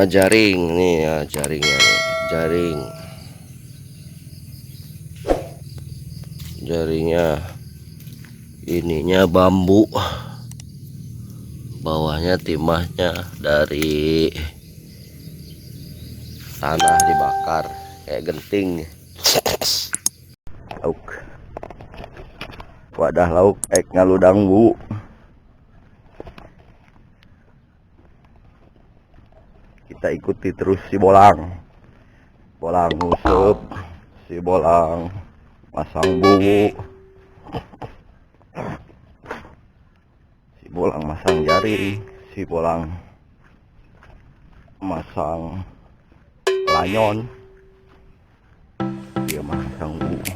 Jaring nih ya, jaringnya nih. Jaringnya ininya bambu, bawahnya timahnya dari tanah dibakar kayak genting. Lauk, wadah lauk ngaludang bu. Kita ikuti terus si bolang ngusep, si bolang masang bumbu, si bolang masang jaring, si bolang masang lanyon, dia masang bumbu.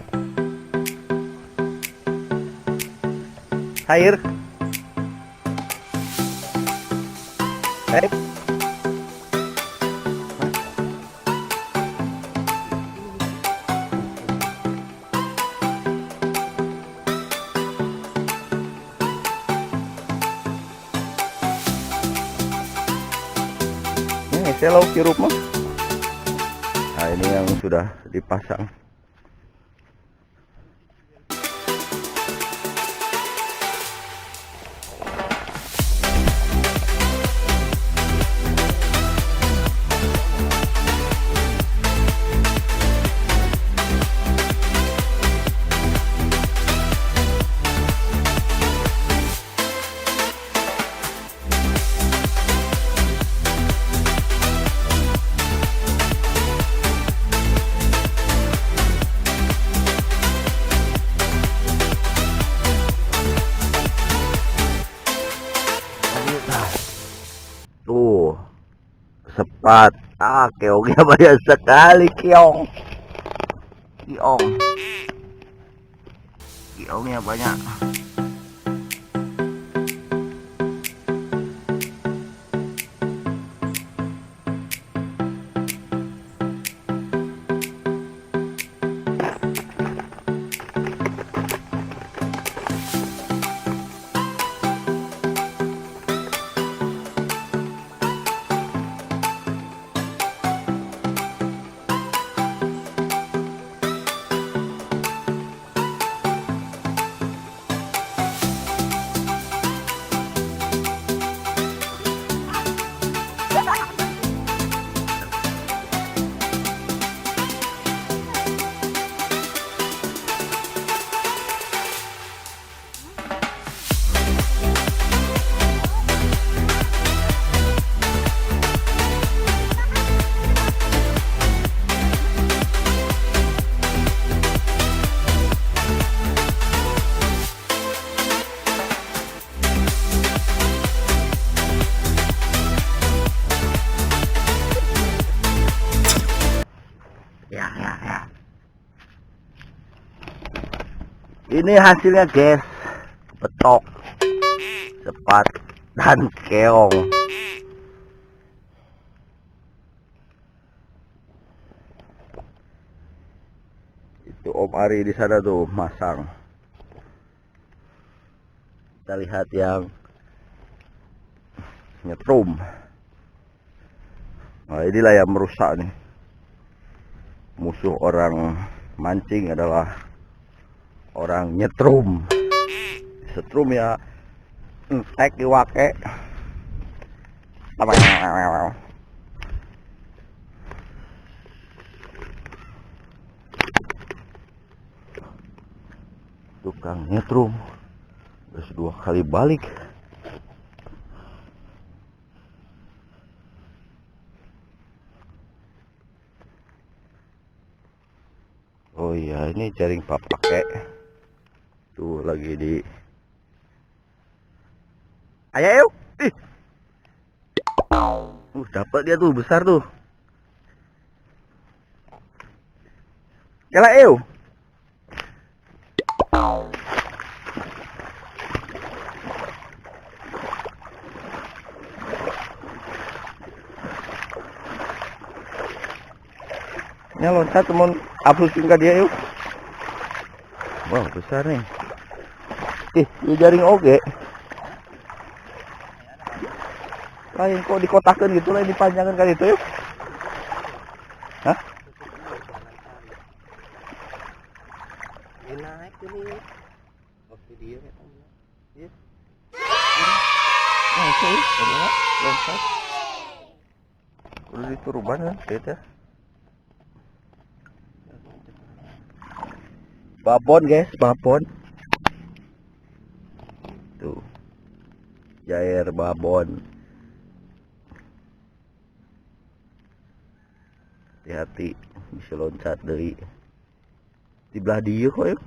Air saya lauk sirup mah. Nah ini yang sudah dipasang. Tuh, sepat. Keongnya banyak sekali, keongnya banyak. Ini hasilnya guys, betok, sepat, dan keong. Itu Om Ari di sana tuh masang. Kita lihat yang nyetrum. Nah inilah yang merusak nih. Musuh orang mancing adalah orang nyetrum. Setrum ya entek diwake. Tukang nyetrum terus 2 kali balik. Oh iya, ini jaring pak pakai tuh lagi di ayo ih dapat dia tuh besar tuh kela ini loncat teman ablusin ke dia yuk. Wah besar nih. Ini jaring oge. Makanya kok dikotakan gitu lah, dipanjangkan kali itu yuk. Hah? Naik ini waktu dia katanya. Ya. Oke, udah lompat. Udah dituruban kan, ya. Babon guys, babon. Tuh. Jair babon. Hati-hati bisa loncat dari di belah dia kok yuk.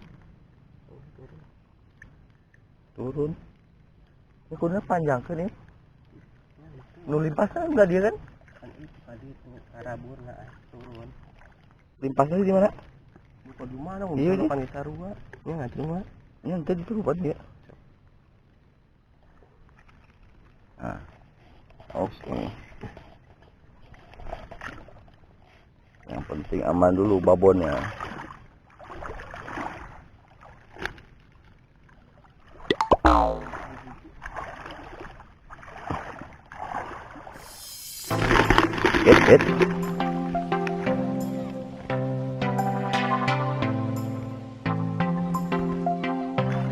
Turun. Ini kuda panjang kan ya? Nu limpasnya belah dia kan? Kan itu tadi itu karabur nggak turun. Limpasnya di mana? Bukan di mana? Iya ini. Panggil sarua. Ini nggak cuma. Ini nanti dituruban dia. Nah. Oke. Yang penting aman dulu babonnya. Hit.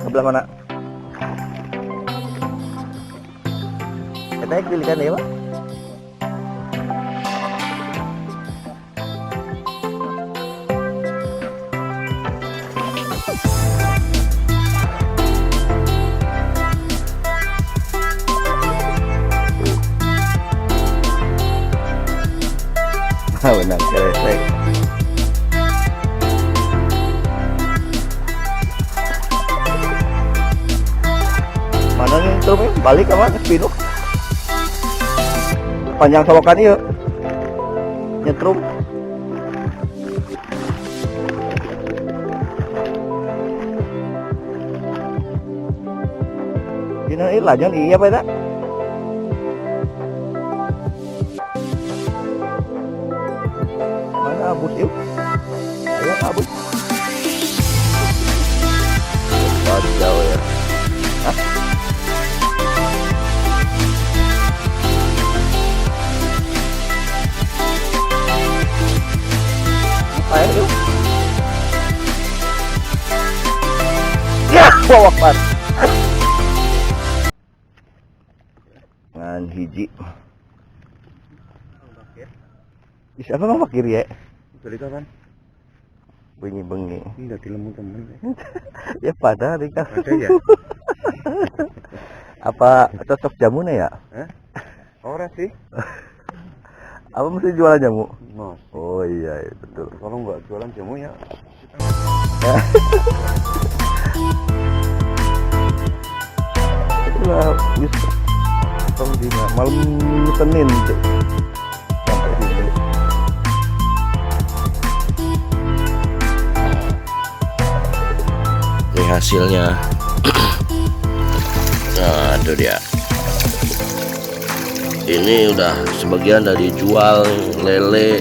Sebelah mana? Katanya pilihan ya, Pak? Benar, keresek. Mana nih truknya? Balik apa? Spino? Panjang solokan yuk. Nyetrum. Ini lajan iya apa tak? Mana abus yuk? Ayo abus. Kacau ya. Hah? Ayo yuk. Ya, wawapan. Ngan hiji. Bisa apa ngomong kiri ya? Beli kapan? Bengi-bengi. Iya, dilemu temen. Ya pada Rika. Ada ya? Apa cocok jamunya ya? Hah? Ora sih. Apa mesti jualan jamu? Mas. Oh iya, betul. Kalau nggak jualan jamu ya. Itulah bisa. Kalau di malam Senin tuh. Sampai sini. Ini hasilnya. Nah, itu dia. Ini udah sebagian dari jual lele,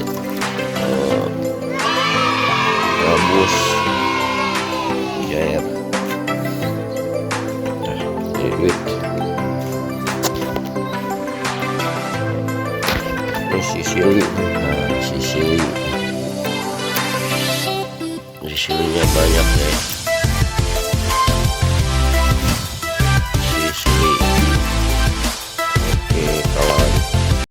rebus, jair, duit. Ini sisili, nah sisili, sisilinya banyak ya.